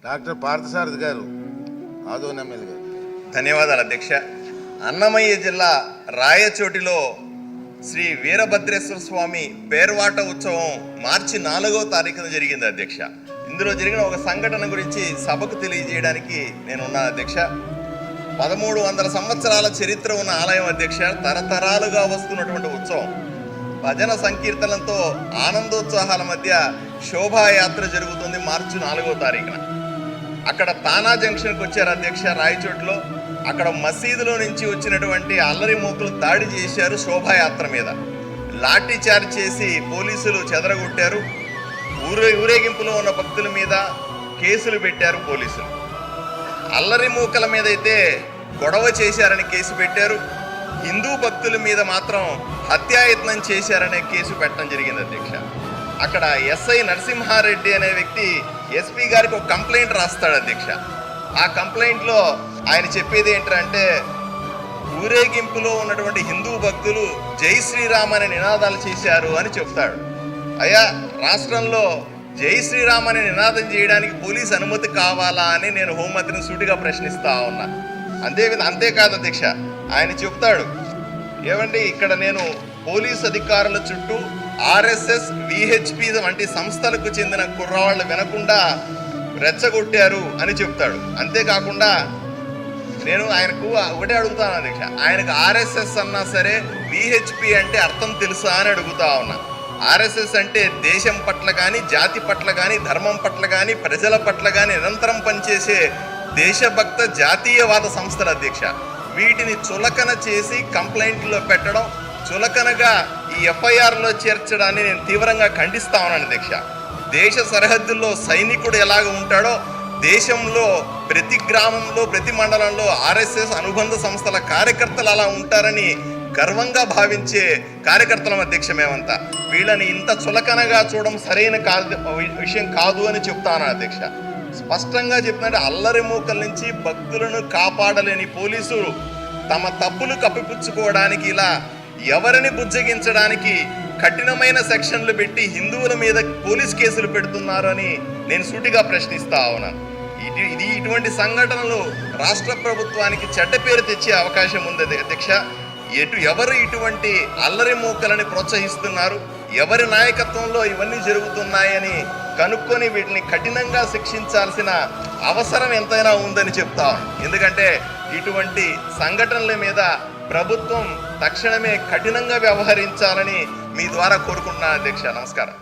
Doctor Parthasarathi గారు Adoni MLA గారు. ధన్యవాదాలు అధ్యక్ష. అన్నమయ్య జిల్లా రాయచోటిలో శ్రీ వీరభద్రేశ్వర స్వామి పేర్వాట ఉత్సవం మార్చి 4వ తారీఖున జరిగింది అధ్యక్ష. ఇందులో జరిగిన ఒక సంఘటన గురించి సభకు తెలియజేయడానికి నేను ఉన్నాను అధ్యక్ష. 1300 సంవత్సరాల చరిత్ర ఉన్న ఆలయం అధ్యక్ష. తరతరాలుగా వస్తున్నటువంటి ఉత్సవం భజన సంకీర్తనలతో ఆనందోత్సాహాల మధ్య శోభాయాత్ర జరుగుతుంది మార్చి 4వ తారీఖున. అక్కడ తానా జంక్షన్కి వచ్చారు అధ్యక్ష రాయచోటిలో. అక్కడ మసీదులో నుంచి వచ్చినటువంటి అల్లరి మూకలు దాడి చేశారు శోభాయాత్ర మీద. లాఠీ చార్జ్ చేసి పోలీసులు చెదరగొట్టారు. ఊరేగింపులో ఉన్న భక్తుల మీద కేసులు పెట్టారు పోలీసులు. అల్లరి మూకల మీద అయితే గొడవ చేశారని కేసు పెట్టారు. హిందూ భక్తుల మీద మాత్రం హత్యాయత్నం చేశారనే కేసు పెట్టడం జరిగింది అధ్యక్ష. అక్కడ ఎస్ఐ నరసింహారెడ్డి అనే వ్యక్తి ఎస్పీ గారికి ఒక కంప్లైంట్ రాస్తాడు అధ్యక్ష. ఆ కంప్లైంట్లో ఆయన చెప్పేది ఏంటంటే, ఊరేగింపులో ఉన్నటువంటి హిందూ భక్తులు జై శ్రీరామ్ అనే నినాదాలు చేశారు అని చెప్తాడు. అయ్యా, రాష్ట్రంలో జై శ్రీరామ్ అనే నినాదం చేయడానికి పోలీస్ అనుమతి కావాలా అని నేను హోంమంత్రిని సూటిగా ప్రశ్నిస్తా ఉన్నా. అంతేకాదు అధ్యక్ష, ఆయన చెప్తాడు, ఏమండి ఇక్కడ నేను పోలీస్ అధికారుల చుట్టూ ఆర్ఎస్ఎస్ విహెచ్పి వంటి సంస్థలకు చెందిన కుర్రవాళ్ళు వినకుండా రెచ్చగొట్టారు అని చెప్తాడు. అంతేకాకుండా నేను ఆయనకు ఒకటే అడుగుతాను అధ్యక్ష, ఆయనకు ఆర్ఎస్ఎస్ అన్నా సరే విహెచ్పి అంటే అర్థం తెలుసా అని అడుగుతా ఉన్నా. ఆర్ఎస్ఎస్ అంటే దేశం పట్ల కానీ, జాతి పట్ల కానీ, ధర్మం పట్ల కానీ, ప్రజల పట్ల కానీ నిరంతరం పనిచేసే దేశభక్త జాతీయవాద సంస్థల అధ్యక్ష. వీటిని చులకన చేసి కంప్లైంట్లో పెట్టడం, చులకనగా ఈ ఎఫ్ఐఆర్లో చేర్చడాన్ని నేను తీవ్రంగా ఖండిస్తా ఉన్నాను అధ్యక్ష. దేశ సరిహద్దుల్లో సైనికుడు ఎలాగ ఉంటాడో దేశంలో ప్రతి గ్రామంలో ప్రతి మండలంలో ఆర్ఎస్ఎస్ అనుబంధ సంస్థల కార్యకర్తలు అలా ఉంటారని గర్వంగా భావించే కార్యకర్తల అధ్యక్ష మేమంతా. వీళ్ళని ఇంత చులకనగా చూడడం సరైన విషయం కాదు అని చెప్తాను అధ్యక్ష. స్పష్టంగా చెప్పినట్టు అల్లరి మూకల నుంచి భక్తులను కాపాడలేని పోలీసులు తమ తప్పులు కప్పిపుచ్చుకోవడానికి ఇలా ఎవరిని బుజ్జగించడానికి కఠినమైన సెక్షన్లు పెట్టి హిందువుల మీద పోలీస్ కేసులు పెడుతున్నారు అని నేను సూటిగా ప్రశ్నిస్తా ఉన్నాను. ఇటువంటి సంఘటనలు రాష్ట్ర ప్రభుత్వానికి చెడ్డ పేరు తెచ్చే అవకాశం ఉంది అధ్యక్ష. ఎవరు ఇటువంటి అల్లరి మూకలని ప్రోత్సహిస్తున్నారు, ఎవరి నాయకత్వంలో ఇవన్నీ జరుగుతున్నాయని కనుక్కొని వీటిని కఠినంగా శిక్షించాల్సిన అవసరం ఎంతైనా ఉందని చెప్తాను. ఎందుకంటే ఇటువంటి సంఘటనల మీద ప్రభుత్వం తక్షణమే కఠినంగా వ్యవహరించాలని మీ ద్వారా కోరుకుంటున్నాను అధ్యక్ష. నమస్కారం.